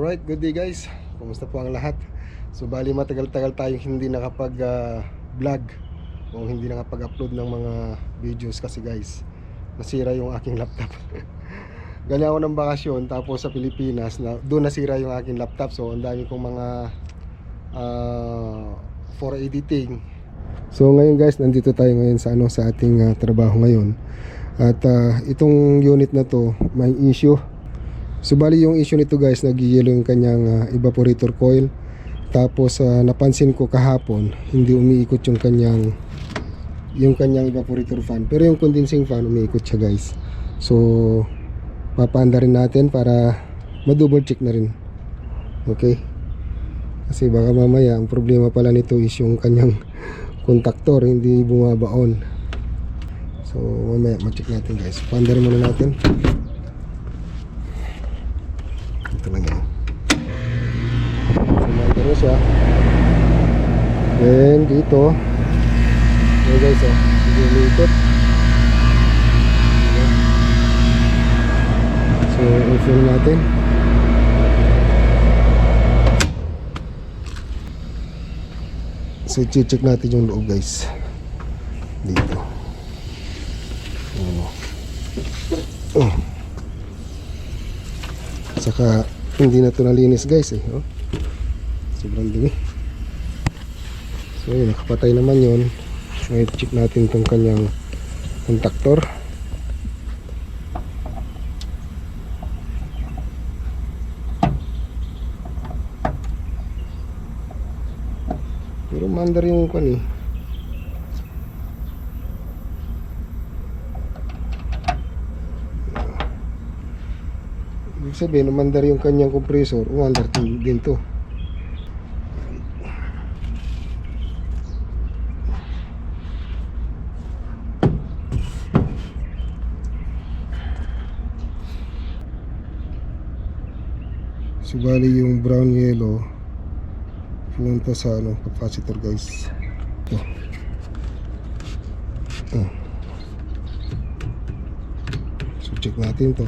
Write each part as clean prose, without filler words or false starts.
Alright, good day guys. Kumusta po ang lahat? So bali matagal-tagal tayong hindi nakapag-vlog o hindi nakapag-upload ng mga videos kasi guys, nasira yung aking laptop. Galing ako ng bakasyon tapos sa Pilipinas, doon nasira yung aking laptop. So ang dami kong mga for editing. So ngayon guys, nandito tayo ngayon sa ating trabaho ngayon. At itong unit na to may issue. So bali yung issue nito guys, nag-yellow yung kanyang evaporator coil. Tapos napansin ko kahapon, hindi umiikot yung kanyang evaporator fan. Pero yung condensing fan umiikot siya guys. So papaanda rin natin para ma-double check na rin. Okay? Kasi baka mamaya ang problema pala nito is yung kanyang contactor hindi bumabaon. So mamaya ma-check natin guys. Paanda rin muna natin. Ito lang yan. Sumanda rin siya. Then dito, okay guys, hindi umiikot. So i-fill natin. So i-check natin yung loob guys. Dito. Saka hindi na ito nalinis guys oh. Sobrang dumi. So yun, nakapatay naman yun. Ngayon check natin itong kanyang contactor. Pero mandar yung kwan eh. Ibig sabihin, umandar yung kanyang compressor, umandar din to. Subali yung brown yellow pumunta sa capacitor guys. So check natin to.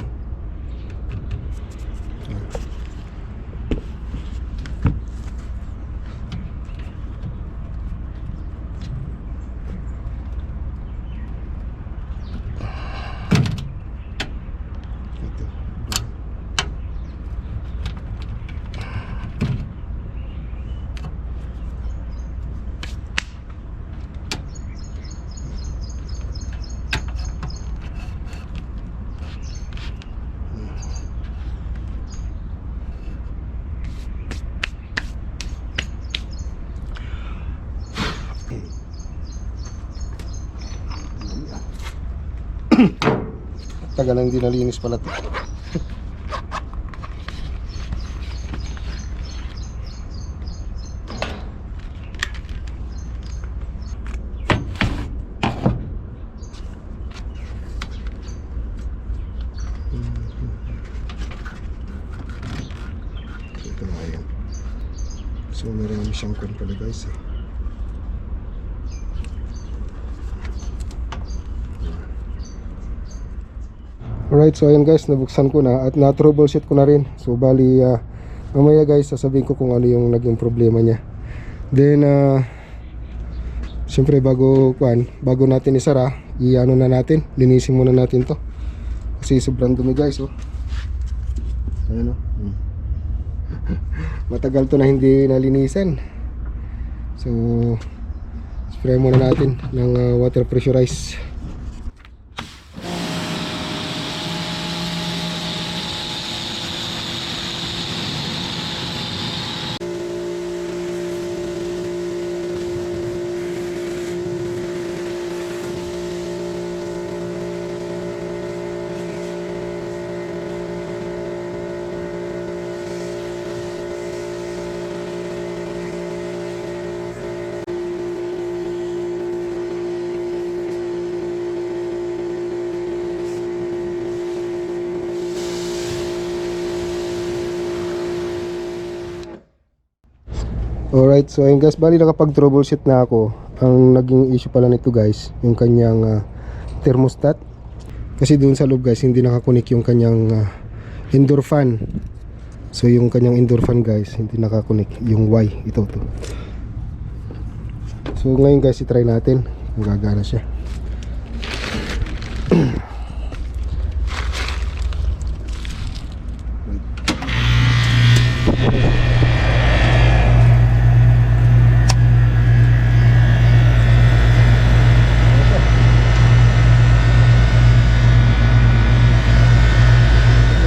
Tagal nang di nalinis pala ito. Ito na yan. So marami siyang kwan pala guys eh. Alright, so ayan guys, nabuksan ko na at na-troubleshoot ko na rin. So bali, mamaya guys, sasabihin ko kung ano yung naging problema niya. Then, siyempre bago natin isara, i-ano na natin, linisin muna natin to. Kasi sobrang dumi guys, oh. Ayan oh. Matagal to na hindi nalinisan. So, spray muna natin ng water pressurize. Alright, so ayun guys, bali nakapag troubleshoot na ako. Ang naging issue pala nito guys, yung kanyang thermostat. Kasi doon sa loob guys, hindi nakakunik yung kanyang indoor fan. So yung kanyang indoor fan guys, hindi nakakonek. Yung Y, ito to. So ngayon guys, i-try natin kung gagana siya.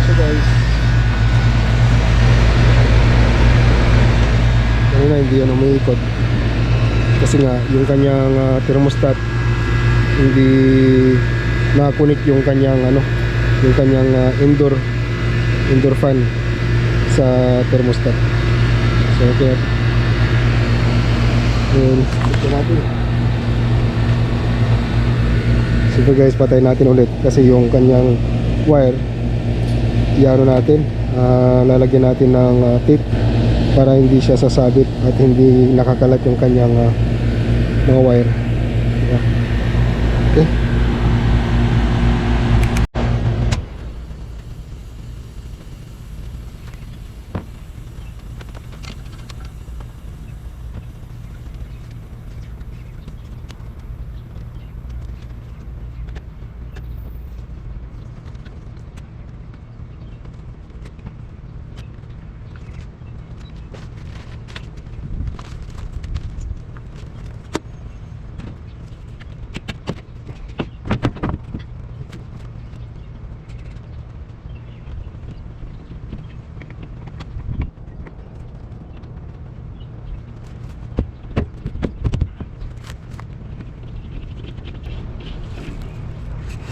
So guys, kanina hindi yan umiikot kasi nga yung kanyang thermostat hindi nakakunik yung kanyang yung kanyang indoor fan sa thermostat. So okay, ito natin. So guys, patay natin ulit kasi yung kanyang wire iano natin, lalagyan natin ng tape para hindi siya sasabit at hindi nakakalat yung kanyang mga wire. Yeah. Okay.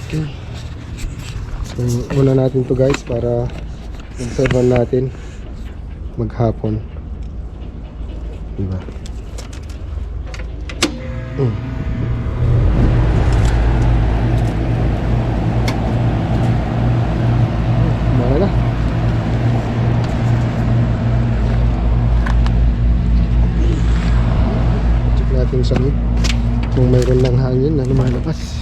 Okay. So, una natin to guys para observan natin maghapon. Diba? Mara na. Check natin sa loob kung mayroon ng hangin na lumalabas.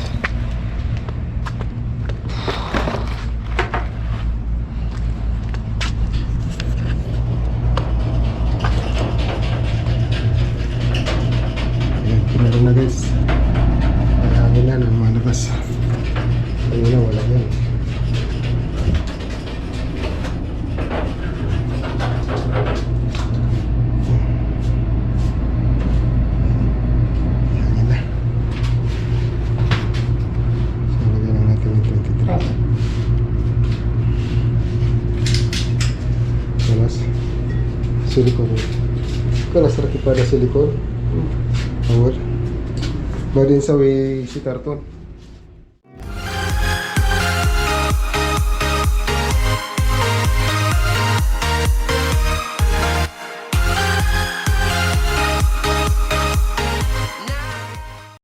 Meron na guys. May hangin na lumalabas. Ayun na, wala yan. Hangin na. So lagyan na natin yung 23. Kalas silicone. Kalas rakipada silicone. Power. Ba din sa way si karton.